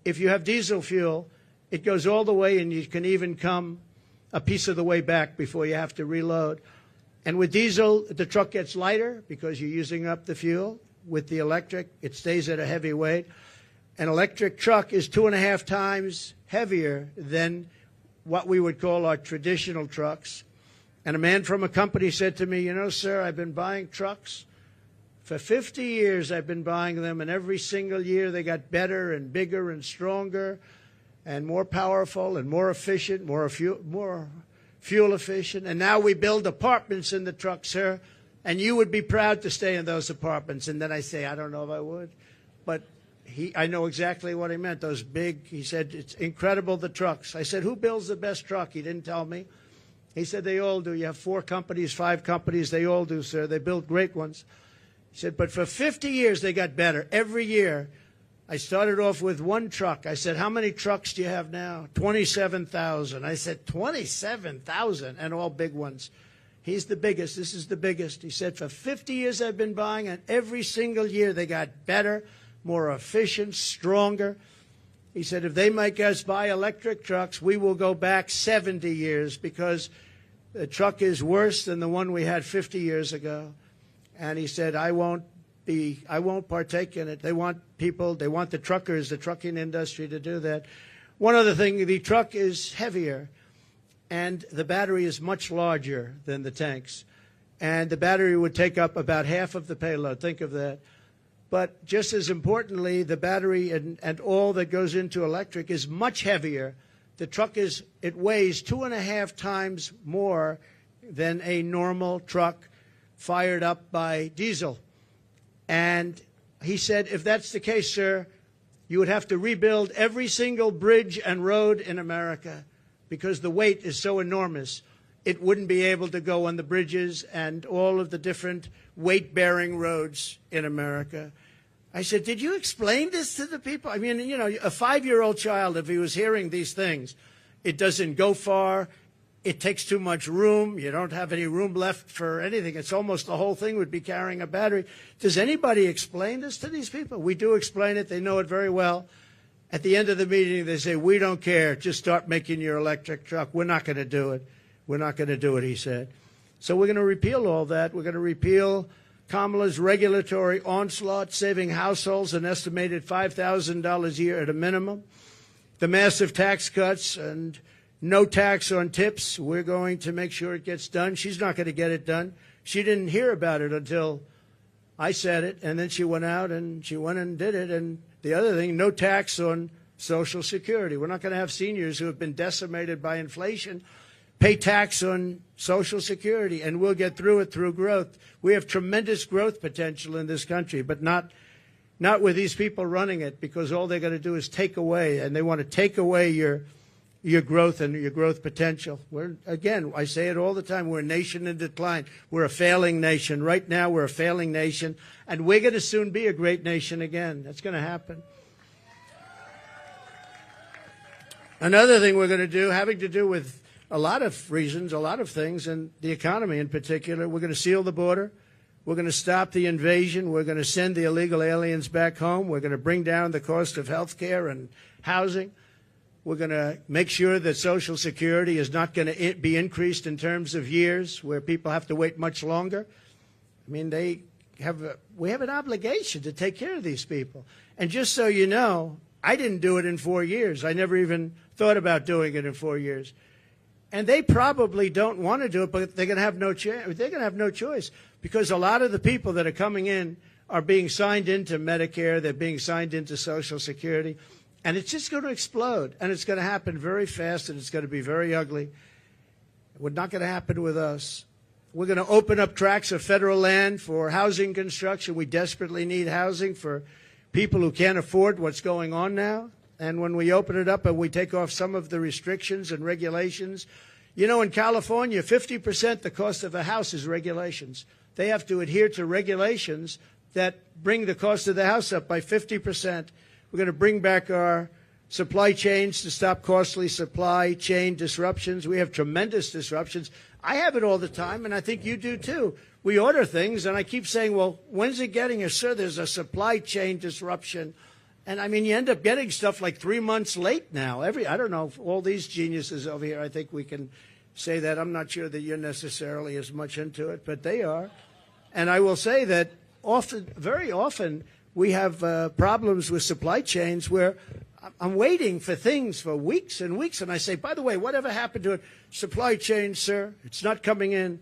if you have diesel fuel, it goes all the way, and you can even come a piece of the way back before you have to reload. And with diesel, the truck gets lighter because you're using up the fuel. With the electric, it stays at a heavy weight. An electric truck is 2.5 times heavier than what we would call our traditional trucks. And a man from a company said to me, you know, sir, I've been buying trucks. For 50 years I've been buying them, and every single year they got better and bigger and stronger and more powerful and more efficient, more fuel efficient. And now we build apartments in the truck, sir, and you would be proud to stay in those apartments. And then I say, I don't know if I would. But I know exactly what he meant. Those big, he said, it's incredible, the trucks. I said, who builds the best truck? He didn't tell me. He said, they all do. You have 4 companies, 5 companies. They all do, sir. They build great ones. He said, but for 50 years, they got better. Every year, I started off with 1 truck. I said, how many trucks do you have now? 27,000. I said, 27,000, and all big ones. He's the biggest. This is the biggest. He said, for 50 years I've been buying, and every single year they got better, more efficient, stronger. He said, if they make us buy electric trucks, we will go back 70 years because the truck is worse than the one we had 50 years ago. And he said, I won't partake in it. They want people, they want the truckers, the trucking industry to do that. One other thing, the truck is heavier, and the battery is much larger than the tanks. And the battery would take up about half of the payload. Think of that. But just as importantly, the battery and all that goes into electric is much heavier. The truck it weighs 2.5 times more than a normal truck fired up by diesel. And he said, if that's the case, sir, you would have to rebuild every single bridge and road in America because the weight is so enormous. It wouldn't be able to go on the bridges and all of the different weight-bearing roads in America. I said, did you explain this to the people? I mean, you know, a 5-year-old child, if he was hearing these things, it doesn't go far. It takes too much room. You don't have any room left for anything. It's almost the whole thing would be carrying a battery. Does anybody explain this to these people? We do explain it. They know it very well. At the end of the meeting, they say, we don't care. Just start making your electric truck. We're not going to do it. We're not going to do it, he said. So we're going to repeal all that. We're going to repeal Kamla's regulatory onslaught, saving households an estimated $5,000 a year at a minimum. The massive tax cuts and no tax on tips. We're going to make sure it gets done. She's not going to get it done. She didn't hear about it until I said it, and then she went out and she went and did it. And the other thing, no tax on Social Security. We're not going to have seniors who have been decimated by inflation pay tax on Social Security, and we'll get through it through growth. We have tremendous growth potential in this country, but not with these people running it, because all they're going to do is take away, and they want to take away your growth and your growth potential. Again, I say it all the time, we're a nation in decline. We're a failing nation. Right now, we're a failing nation, and we're going to soon be a great nation again. That's going to happen. Another thing we're going to do, having to do with a lot of reasons, a lot of things, and the economy in particular, we're going to seal the border. We're going to stop the invasion. We're going to send the illegal aliens back home. We're going to bring down the cost of health care and housing. We're going to make sure that Social Security is not going to be increased in terms of years where people have to wait much longer. I mean, we have an obligation to take care of these people. And just so you know, I didn't do it in 4 years. I never even thought about doing it in 4 years. And they probably don't want to do it, but they're going to have no chance. They're going to have no choice, because a lot of the people that are coming in are being signed into Medicare. They're being signed into Social Security. And it's just going to explode. And it's going to happen very fast, and it's going to be very ugly. It's not going to happen with us. We're going to open up tracts of federal land for housing construction. We desperately need housing for people who can't afford what's going on now. And when we open it up and we take off some of the restrictions and regulations, you know, in California, 50% the cost of a house is regulations. They have to adhere to regulations that bring the cost of the house up by 50%. We're going to bring back our supply chains to stop costly supply chain disruptions. We have tremendous disruptions. I have it all the time, and I think you do too. We order things, and I keep saying, well, when's it getting here? Sir, there's a supply chain disruption. And, I mean, you end up getting stuff like 3 months late now. I don't know, all these geniuses over here, I think we can say that. I'm not sure that you're necessarily as much into it, but they are. And I will say that very often, we have problems with supply chains where I'm waiting for things for weeks and weeks, and I say, by the way, whatever happened to it? Supply chain, sir, it's not coming in.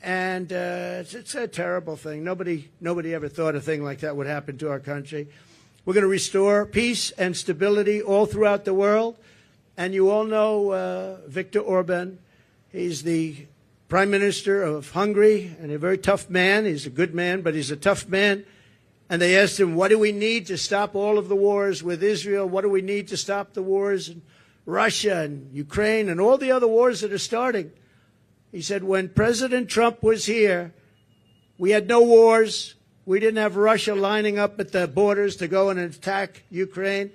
And it's a terrible thing. Nobody ever thought a thing like that would happen to our country. We're going to restore peace and stability all throughout the world. And you all know Viktor Orban. He's the Prime Minister of Hungary and a very tough man. He's a good man, but he's a tough man. And they asked him, what do we need to stop all of the wars with Israel? What do we need to stop the wars in Russia and Ukraine and all the other wars that are starting? He said, when President Trump was here, we had no wars. We didn't have Russia lining up at the borders to go and attack Ukraine.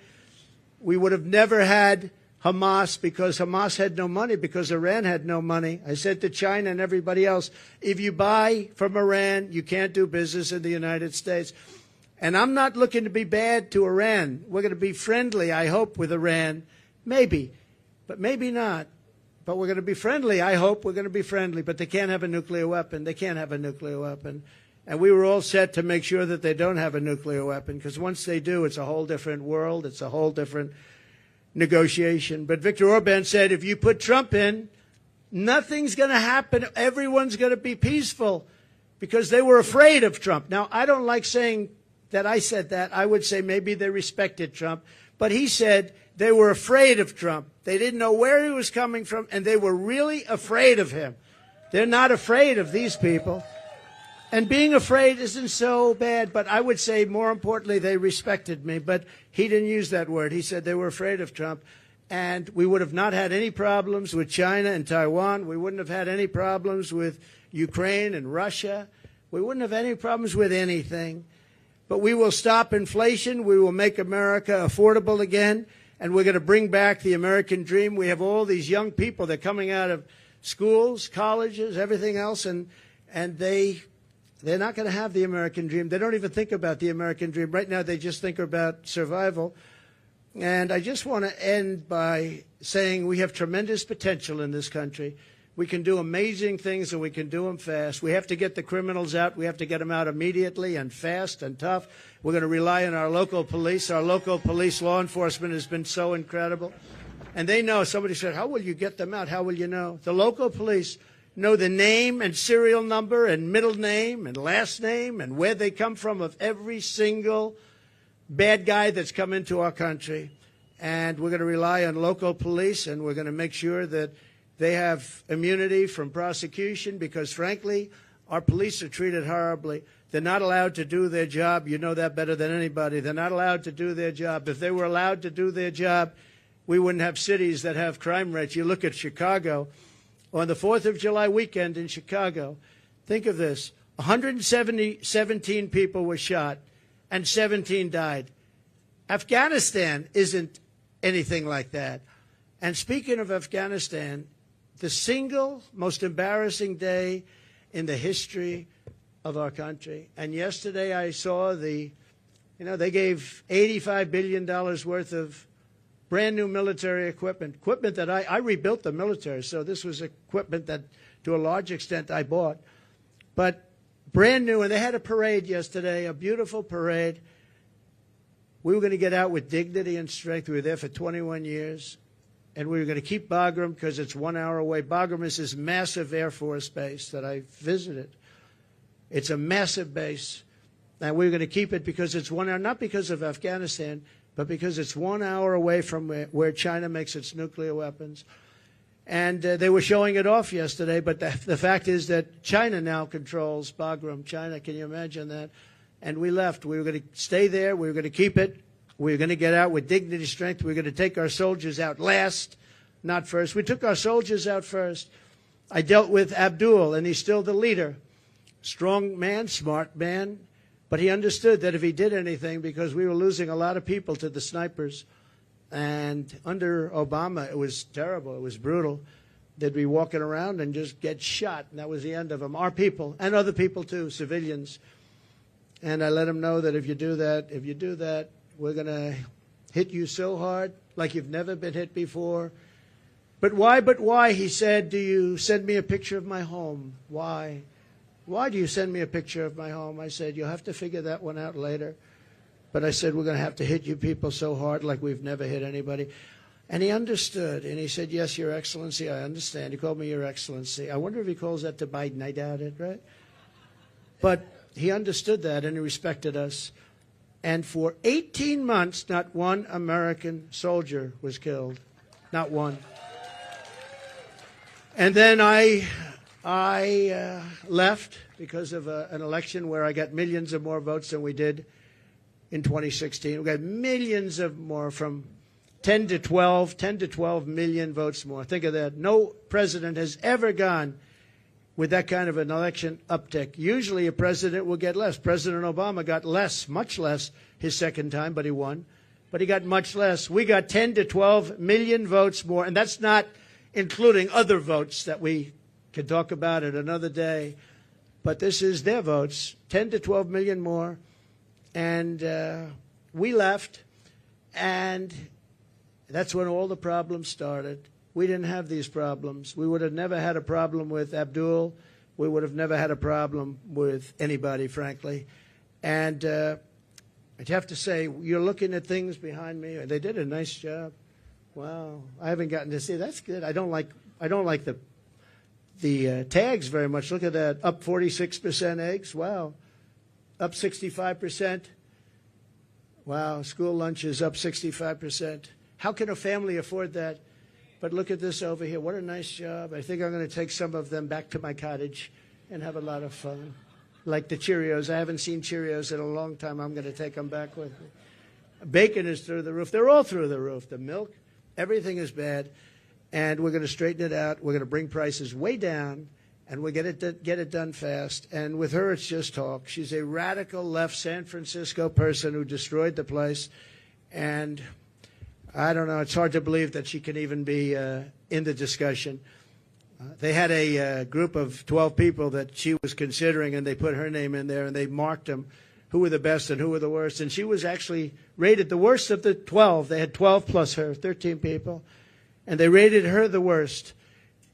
We would have never had Hamas because Hamas had no money, because Iran had no money. I said to China and everybody else, if you buy from Iran, you can't do business in the United States. And I'm not looking to be bad to Iran. We're going to be friendly, I hope, with Iran. Maybe, but maybe not. But we're going to be friendly. I hope we're going to be friendly. But they can't have a nuclear weapon. They can't have a nuclear weapon. And we were all set to make sure that they don't have a nuclear weapon, because once they do, it's a whole different world. It's a whole different negotiation. But Viktor Orban said, if you put Trump in, nothing's going to happen. Everyone's going to be peaceful, because they were afraid of Trump. Now, I don't like saying that I said that. I would say maybe they respected Trump. But he said they were afraid of Trump. They didn't know where he was coming from, and they were really afraid of him. They're not afraid of these people. And being afraid isn't so bad, but I would say more importantly, they respected me. But he didn't use that word. He said they were afraid of Trump. And we would have not had any problems with China and Taiwan. We wouldn't have had any problems with Ukraine and Russia. We wouldn't have any problems with anything. But we will stop inflation. We will make America affordable again. And we're going to bring back the American dream. We have all these young people. They're coming out of schools, colleges, everything else, and they're not going to have the American dream. They don't even think about the American dream. Right now, they just think about survival. And I just want to end by saying we have tremendous potential in this country. We can do amazing things, and we can do them fast. We have to get the criminals out. We have to get them out immediately and fast and tough. We're going to rely on our local police. Our local police law enforcement has been so incredible. And they know. Somebody said, how will you get them out? How will you know? The local police know the name and serial number and middle name and last name and where they come from of every single bad guy that's come into our country. And we're going to rely on local police, and we're going to make sure that they have immunity from prosecution, because, frankly, our police are treated horribly. They're not allowed to do their job. You know that better than anybody. They're not allowed to do their job. If they were allowed to do their job, we wouldn't have cities that have crime rates. You look at Chicago. On the 4th of July weekend in Chicago, think of this, 117 people were shot and 17 died. Afghanistan isn't anything like that. And speaking of Afghanistan, the single most embarrassing day in the history of our country. And yesterday I saw they gave $85 billion worth of brand new military equipment that I rebuilt the military. So this was equipment that to a large extent I bought, but brand new. And they had a parade yesterday, a beautiful parade. We were going to get out with dignity and strength. We were there for 21 years. And we were going to keep Bagram because it's 1 hour away. Bagram is this massive Air Force base that I visited. It's a massive base. And we were going to keep it because it's 1 hour, not because of Afghanistan, but because it's 1 hour away from where China makes its nuclear weapons. And they were showing it off yesterday, but the fact is that China now controls Bagram. China, can you imagine that? And we left. We were going to stay there. We were going to keep it. We were going to get out with dignity, strength. We were going to take our soldiers out last, not first. We took our soldiers out first. I dealt with Abdul, and he's still the leader. Strong man, smart man. But he understood that if he did anything, because we were losing a lot of people to the snipers, and under Obama, it was terrible. It was brutal. They'd be walking around and just get shot, and that was the end of them. Our people, and other people too, civilians. And I let him know that if you do that, We're going to hit you so hard like you've never been hit before. But why, he said, do you send me a picture of my home? Why? Why do you send me a picture of my home? I said, you'll have to figure that one out later. But I said, we're going to have to hit you people so hard like we've never hit anybody. And he understood, and he said, yes, Your Excellency, I understand. He called me Your Excellency. I wonder if he calls that to Biden. I doubt it, right? But he understood that, and he respected us. And for 18 months, not one American soldier was killed. Not one. And then I left because of an election where I got millions of more votes than we did in 2016. We got millions of more, from 10 to 12 million votes more. Think of that. No president has ever gone with that kind of an election uptick. Usually a president will get less. President Obama got less, much less, his second time, but he won. But he got much less. We got 10 to 12 million votes more, and that's not including other votes that we can talk about at another day. But this is their votes, 10 to 12 million more. And we left, and that's when all the problems started. We didn't have these problems. We would have never had a problem with Abdul. We would have never had a problem with anybody, frankly. And I'd have to say, you're looking at things behind me. They did a nice job. Wow, I haven't gotten to see. That's good. I don't like the tags very much. Look at that, up 46% eggs. Wow, up 65%. Wow, school lunch is up 65%. How can a family afford that? But look at this over here. What a nice job. I think I'm going to take some of them back to my cottage and have a lot of fun. Like the Cheerios. I haven't seen Cheerios in a long time. I'm going to take them back with me. Bacon is through the roof. They're all through the roof. The milk, everything is bad. And we're going to straighten it out. We're going to bring prices way down, and we'll get it done fast. And with her, it's just talk. She's a radical left San Francisco person who destroyed the place. And I don't know. It's hard to believe that she can even be in the discussion. They had a group of 12 people that she was considering, and they put her name in there, and they marked them, who were the best and who were the worst. And she was actually rated the worst of the 12. They had 12 plus her, 13 people, and they rated her the worst.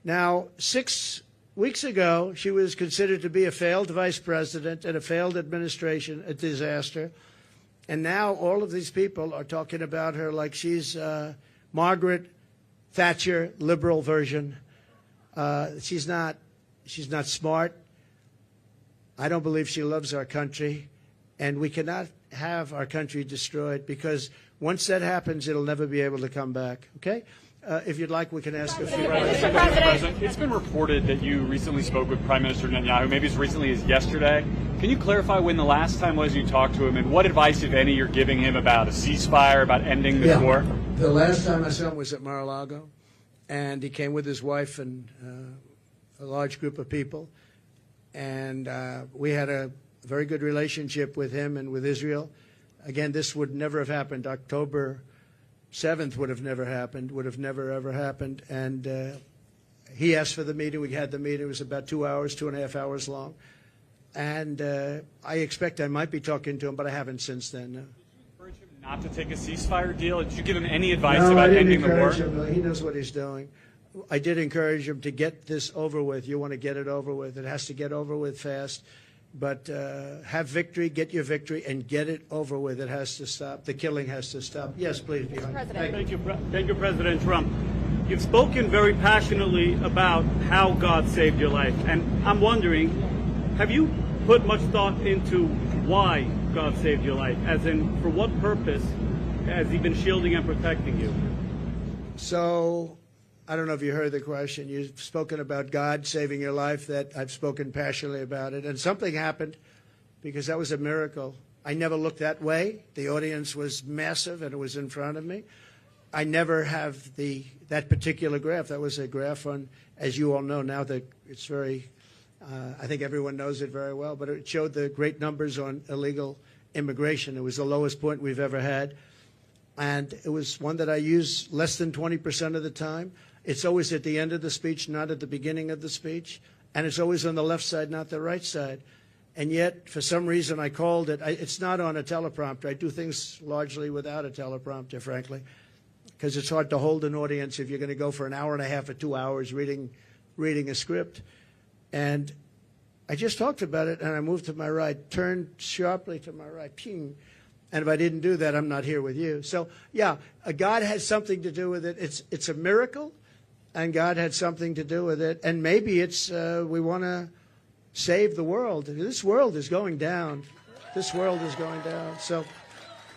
Now, 6 weeks ago, she was considered to be a failed vice president and a failed administration, a disaster. And now all of these people are talking about her like she's Margaret Thatcher, liberal version. She's not smart. I don't believe she loves our country. And we cannot have our country destroyed, because once that happens, it'll never be able to come back. Okay? If you'd like, we can ask a few questions. President, it's been reported that you recently spoke with Prime Minister Netanyahu, maybe as recently as yesterday. Can you clarify when the last time was you talked to him, and what advice, if any, you're giving him about a ceasefire, about ending this war? The last time I saw him was at Mar-a-Lago, and he came with his wife and a large group of people. And we had a very good relationship with him and with Israel. Again, this would never have happened. October 7th would have never happened, would have never, ever happened. And he asked for the meeting. We had the meeting. It was about 2 hours, 2.5 hours long. And I expect I might be talking to him, but I haven't since then. No. Did you encourage him not to take a ceasefire deal? Did you give him any advice about ending the war? No, he knows what he's doing. I did encourage him to get this over with. You want to get it over with. It has to get over with fast. But have victory, get your victory, and get it over with. It has to stop. The killing has to stop. Yes, please. Thank you, President Trump. You've spoken very passionately about how God saved your life. And I'm wondering, have you put much thought into why God saved your life? As in, for what purpose has he been shielding and protecting you? So, I don't know if you heard the question. You've spoken about God saving your life. That I've spoken passionately about it. And something happened, because that was a miracle. I never looked that way. The audience was massive, and it was in front of me. I never have that particular graph. That was a graph on, as you all know now, that it's very, I think everyone knows it very well, but it showed the great numbers on illegal immigration. It was the lowest point we've ever had. And it was one that I use less than 20% of the time. It's always at the end of the speech, not at the beginning of the speech. And it's always on the left side, not the right side. And yet, for some reason, I called it. It's not on a teleprompter. I do things largely without a teleprompter, frankly, because it's hard to hold an audience if you're going to go for an hour and a half or 2 hours reading a script. And I just talked about it, and I moved to my right, turned sharply to my right, ping. And if I didn't do that, I'm not here with you. So, yeah, God has something to do with it. It's a miracle, and God had something to do with it. And maybe it's we want to save the world. This world is going down. This world is going down. So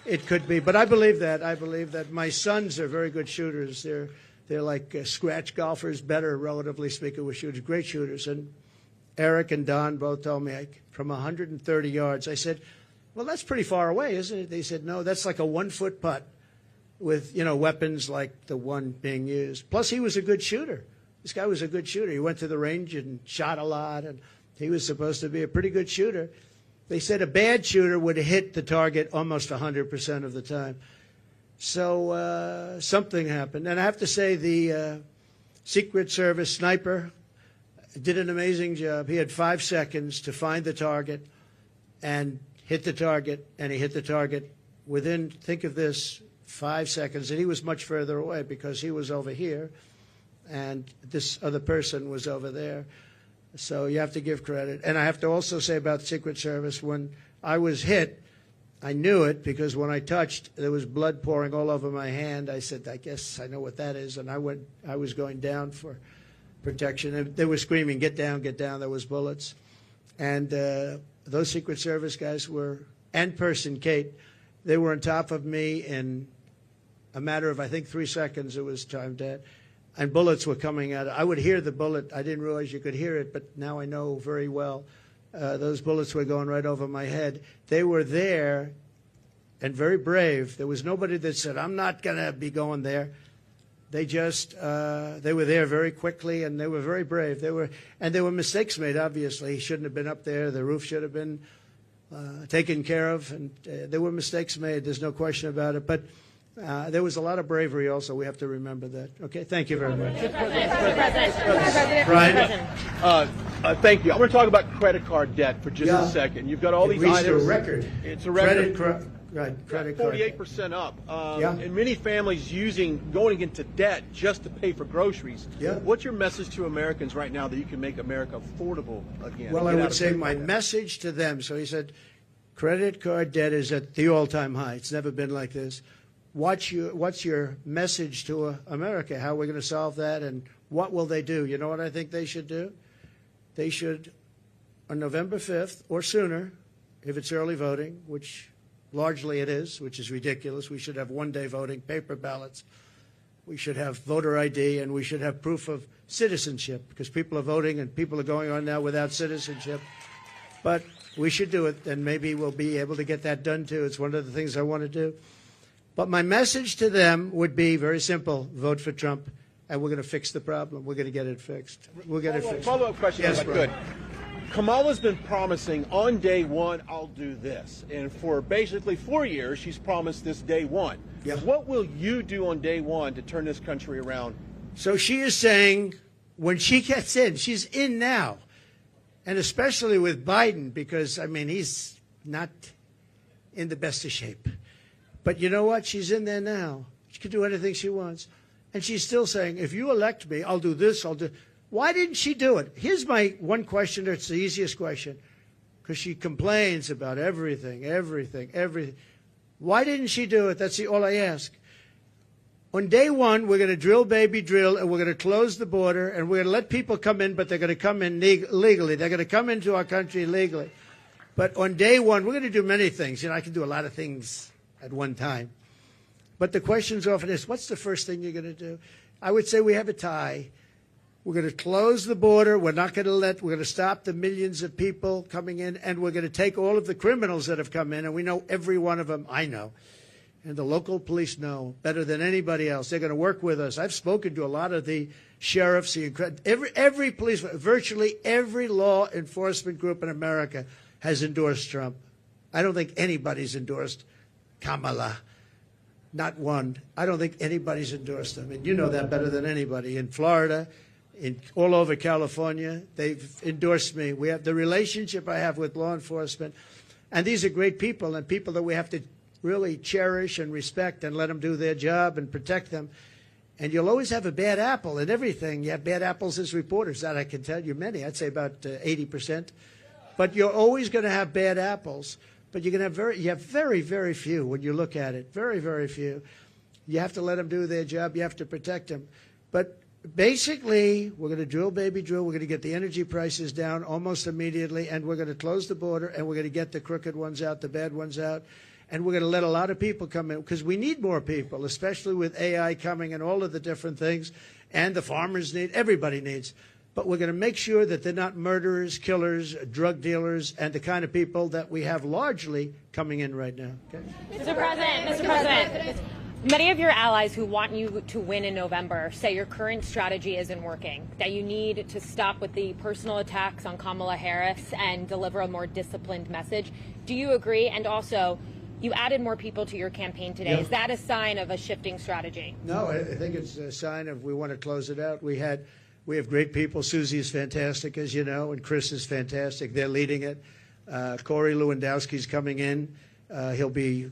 it could be. But I believe that. I believe that. My sons are very good shooters. They're like scratch golfers, better, relatively speaking, with shooters, great shooters. And Eric and Don both told me from 130 yards. I said, well, that's pretty far away, isn't it? They said, no, that's like a 1-foot putt with, weapons like the one being used. Plus, he was a good shooter. This guy was a good shooter. He went to the range and shot a lot, and he was supposed to be a pretty good shooter. They said a bad shooter would hit the target almost 100% of the time. So something happened. And I have to say the Secret Service sniper did an amazing job. He had 5 seconds to find the target and hit the target, and he hit the target within, think of this, 5 seconds. And he was much further away because he was over here, and this other person was over there. So you have to give credit. And I have to also say about the Secret Service, when I was hit, I knew it because when I touched, there was blood pouring all over my hand. I said, I guess I know what that is. And I was going down for protection. And they were screaming, get down, get down. There was bullets. And those Secret Service guys were, and person, Kate, they were on top of me in a matter of, I think, 3 seconds. It was time dead. And bullets were coming out. I would hear the bullet. I didn't realize you could hear it, but now I know very well. Those bullets were going right over my head. They were there and very brave. There was nobody that said, I'm not going to be going there. They just, they were there very quickly, and they were very brave. There were mistakes made, obviously. He shouldn't have been up there. The roof should have been taken care of. And there were mistakes made. There's no question about it. But there was a lot of bravery also. We have to remember that. Okay, thank you very much. Brian. Thank you. I'm going to talk about credit card debt for just a second. You've got all these items. It's a record. It's a record. Credit card. 48% up. And many families going into debt just to pay for groceries. Yeah. What's your message to Americans right now that you can make America affordable again? Well, I would say my message to them. So he said, credit card debt is at the all-time high. It's never been like this. What's your message to America? How are we going to solve that, and what will they do? You know what I think they should do? They should, on November 5th or sooner, if it's early voting, which largely it is, which is ridiculous. We should have one-day voting, paper ballots. We should have voter ID, and we should have proof of citizenship, because people are voting and people are going on now without citizenship. But we should do it, and maybe we'll be able to get that done, too. It's one of the things I want to do. But my message to them would be very simple. Vote for Trump, and we're going to fix the problem. We're going to get it fixed. We'll get it fixed. Follow-up question, yes, if I could. Kamala's been promising on day one, I'll do this. And for basically 4 years, she's promised this day one. Yeah. What will you do on day one to turn this country around? So she is saying when she gets in, she's in now. And especially with Biden, because, I mean, he's not in the best of shape. But you know what? She's in there now. She can do anything she wants. And she's still saying, if you elect me, I'll do this, I'll do... Why didn't she do it? Here's my one question. It's the easiest question. Because she complains about everything. Why didn't she do it? That's all I ask. On day one, we're going to drill, baby, drill, and we're going to close the border, and we're going to let people come in, but they're going to come in legally. They're going to come into our country legally. But on day one, we're going to do many things. I can do a lot of things at one time. But the question's often is, what's the first thing you're going to do? I would say we have a tie. We're going to close the border. We're going to stop the millions of people coming in, and we're going to take all of the criminals that have come in, and we know every one of them. I know. And the local police know better than anybody else. They're going to work with us. I've spoken to a lot of the sheriffs, every police, virtually every law enforcement group in America has endorsed Trump. I don't think anybody's endorsed Kamla. Not one. I don't think anybody's endorsed them. And you know that better than anybody. In Florida, all over California. They've endorsed me. We have the relationship I have with law enforcement. And these are great people and people that we have to really cherish and respect and let them do their job and protect them. And you'll always have a bad apple in everything. You have bad apples as reporters. That I can tell you many. I'd say about 80%. But you're always going to have bad apples. But you have very, very few when you look at it. Very, very few. You have to let them do their job. You have to protect them. But basically, we're going to drill, baby, drill. We're going to get the energy prices down almost immediately, and we're going to close the border, and we're going to get the crooked ones out, the bad ones out, and we're going to let a lot of people come in because we need more people, especially with AI coming and all of the different things, and the farmers need, everybody needs. But we're going to make sure that they're not murderers, killers, drug dealers, and the kind of people that we have largely coming in right now. Okay? Mr. President, many of your allies who want you to win in November say your current strategy isn't working, that you need to stop with the personal attacks on Kamala Harris and deliver a more disciplined message. Do you agree? And also, you added more people to your campaign today. Yeah. Is that a sign of a shifting strategy? No, I think it's a sign of we want to close it out. We have great people. Susie is fantastic, as you know, and Chris is fantastic. They're leading it. Corey Lewandowski's coming in. He'll be,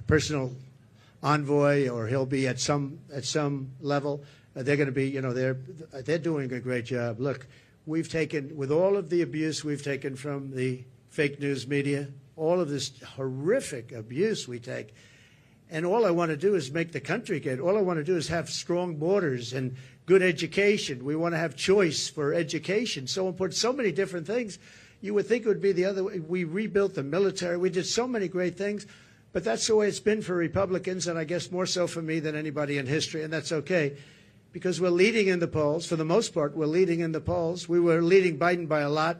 personal envoy, or he'll be at some level. They're going to be, they're doing a great job. Look, we've taken, with all of the abuse we've taken from the fake news media, all of this horrific abuse we take, and all I want to do is make the country good. All I want to do is have strong borders and good education. We want to have choice for education. So important. So many different things. You would think it would be the other way. We rebuilt the military. We did so many great things. But that's the way it's been for Republicans, and I guess more so for me than anybody in history, and that's okay, because we're leading in the polls. For the most part, we're leading in the polls. We were leading Biden by a lot.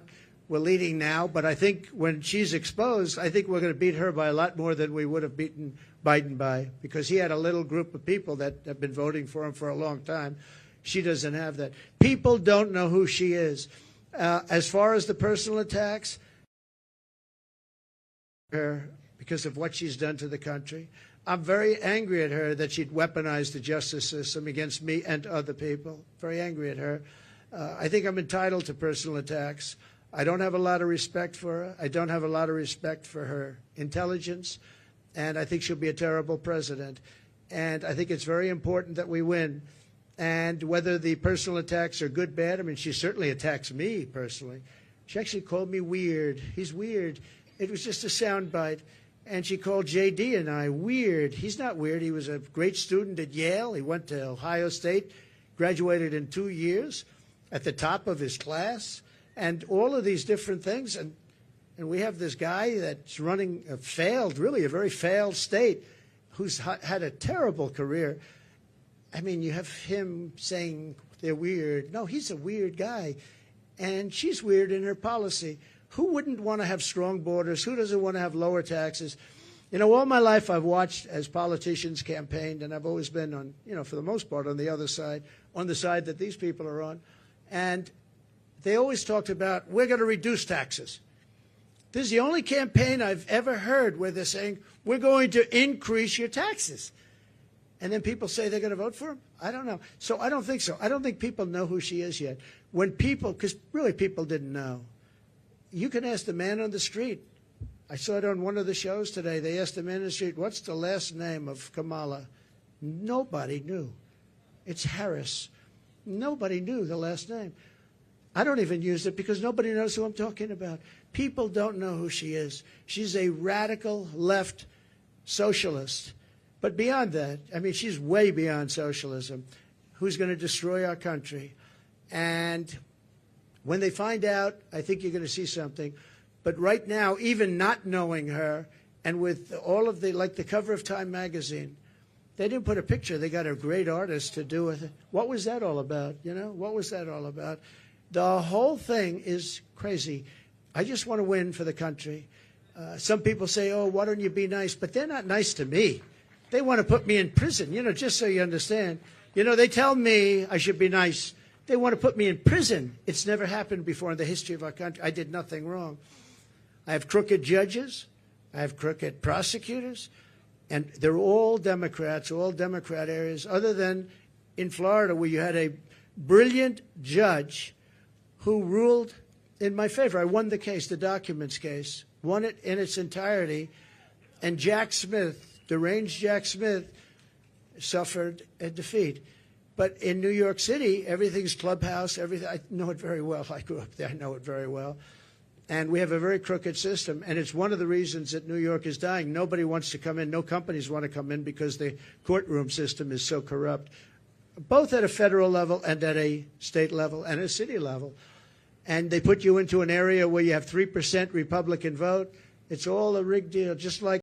We're leading now, but I think when she's exposed, I think we're going to beat her by a lot more than we would have beaten Biden by, because he had a little group of people that have been voting for him for a long time. She doesn't have that. People don't know who she is. As far as the personal attacks, her because of what she's done to the country. I'm very angry at her that she'd weaponized the justice system against me and other people. Very angry at her. I think I'm entitled to personal attacks. I don't have a lot of respect for her. I don't have a lot of respect for her intelligence, and I think she'll be a terrible president. And I think it's very important that we win. And whether the personal attacks are good, bad, I mean, she certainly attacks me personally. She actually called me weird. He's weird. It was just a soundbite. And she called J.D. and I weird. He's not weird. He was a great student at Yale. He went to Ohio State, graduated in 2 years, at the top of his class, and all of these different things. And we have this guy that's running a very failed state, who's had a terrible career. I mean, you have him saying they're weird. No, he's a weird guy. And she's weird in her policy. Who wouldn't want to have strong borders? Who doesn't want to have lower taxes? All my life I've watched as politicians campaigned, and I've always been on, for the most part, on the other side, on the side that these people are on. And they always talked about, we're going to reduce taxes. This is the only campaign I've ever heard where they're saying, we're going to increase your taxes. And then people say they're going to vote for him? I don't know. So I don't think so. I don't think people know who she is yet. Because really people didn't know. You can ask the man on the street. I saw it on one of the shows today. They asked the man on the street, what's the last name of Kamala? Nobody knew. It's Harris. Nobody knew the last name. I don't even use it because nobody knows who I'm talking about. People don't know who she is. She's a radical left socialist. But beyond that, I mean, she's way beyond socialism, who's going to destroy our country. And when they find out, I think you're going to see something. But right now, even not knowing her, and with all of the cover of Time magazine, they didn't put a picture. They got a great artist to do it. What was that all about? What was that all about? The whole thing is crazy. I just want to win for the country. Some people say, oh, why don't you be nice? But they're not nice to me. They want to put me in prison, just so you understand. They tell me I should be nice. They want to put me in prison. It's never happened before in the history of our country. I did nothing wrong. I have crooked judges. I have crooked prosecutors. And they're all Democrats, all Democrat areas, other than in Florida where you had a brilliant judge who ruled in my favor. I won the case, the documents case, won it in its entirety. And Jack Smith, deranged Jack Smith, suffered a defeat. But in New York City, everything's clubhouse, everything. I know it very well. I grew up there. I know it very well. And we have a very crooked system. And it's one of the reasons that New York is dying. Nobody wants to come in. No companies want to come in because the courtroom system is so corrupt, both at a federal level and at a state level and a city level. And they put you into an area where you have 3% Republican vote. It's all a rigged deal, just like